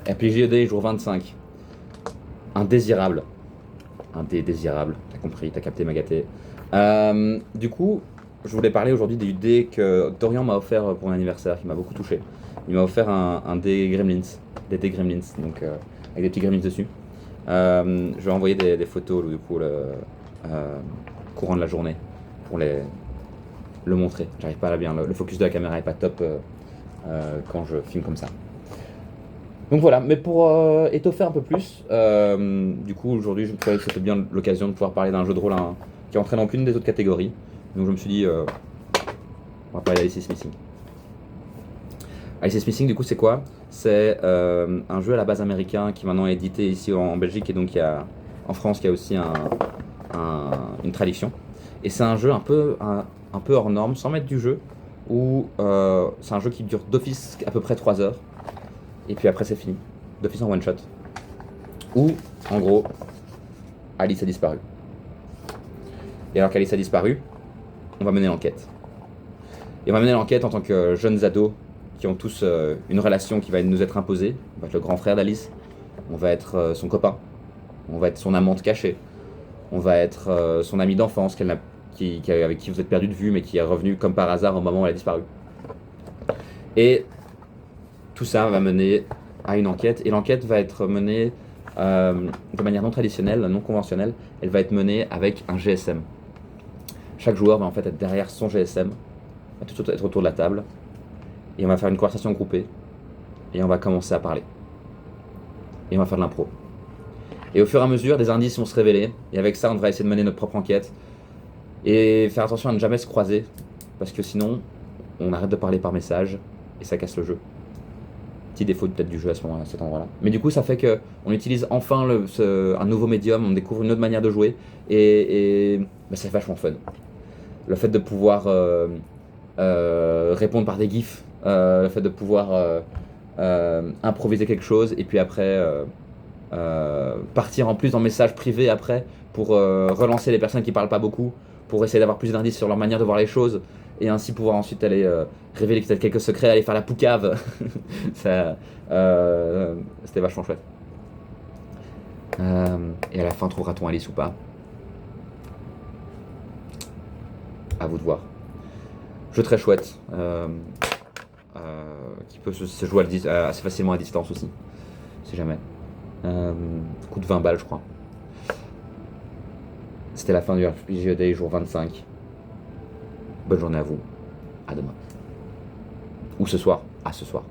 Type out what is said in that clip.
RPG Day, jour 25. Indésirable. Indésirable. T'as compris, t'as capté ma gâtée. Du coup, je voulais parler aujourd'hui du dé que Dorian m'a offert pour mon anniversaire, qui m'a beaucoup touché. Il m'a offert un dé Gremlins. Des dés Gremlins, donc avec des petits Gremlins dessus. Je vais envoyer des photos du coup courant de la journée pour le montrer. J'arrive pas à la bien. Le focus de la caméra est pas top quand je filme comme ça. Donc voilà, mais pour étoffer un peu plus, du coup aujourd'hui je me trouvais que c'était bien l'occasion de pouvoir parler d'un jeu de rôle qui entraîne dans aucune des autres catégories. Donc je me suis dit, on va parler d'Alice Missing. Alice Missing du coup c'est quoi? C'est un jeu à la base américain qui maintenant est édité ici en Belgique et donc en France il y a aussi une traduction. Et c'est un jeu un peu hors norme, sans mettre du jeu, où c'est un jeu qui dure d'office à peu près 3 heures. Et puis après c'est fini, d'office en one shot. Où, en gros, Alice a disparu. Et alors qu'Alice a disparu, on va mener l'enquête. Et on va mener l'enquête en tant que jeunes ados qui ont tous une relation qui va nous être imposée. On va être le grand frère d'Alice, on va être son copain, on va être son amante cachée, on va être son ami d'enfance avec qui vous êtes perdu de vue mais qui est revenu comme par hasard au moment où elle a disparu. Et tout ça va mener à une enquête, et l'enquête va être menée de manière non traditionnelle, non conventionnelle. Elle va être menée avec un GSM. Chaque joueur va en fait être derrière son GSM, va tout être autour de la table, et on va faire une conversation groupée, et on va commencer à parler. Et on va faire de l'impro. Et au fur et à mesure, des indices vont se révéler, et avec ça, on va essayer de mener notre propre enquête, et faire attention à ne jamais se croiser, parce que sinon, on arrête de parler par message, et ça casse le jeu. Petit défaut peut-être du jeu à cet endroit-là. Mais du coup, ça fait que on utilise enfin un nouveau médium, on découvre une autre manière de jouer, et bah, c'est vachement fun. Le fait de pouvoir répondre par des gifs, le fait de pouvoir improviser quelque chose, et puis après partir en plus en message privé après, pour relancer les personnes qui parlent pas beaucoup, pour essayer d'avoir plus d'indices sur leur manière de voir les choses, et ainsi pouvoir ensuite aller révéler peut-être quelques secrets, aller faire la poucave. Ça, c'était vachement chouette. Et à la fin, trouvera-t-on Alice ou pas? À vous de voir. Jeu très chouette, qui peut se jouer assez facilement à distance aussi, si jamais. Coûte 20 balles, je crois. C'était la fin du RPG Day, jour 25. Bonne journée à vous. À demain. Ou ce soir. À ce soir.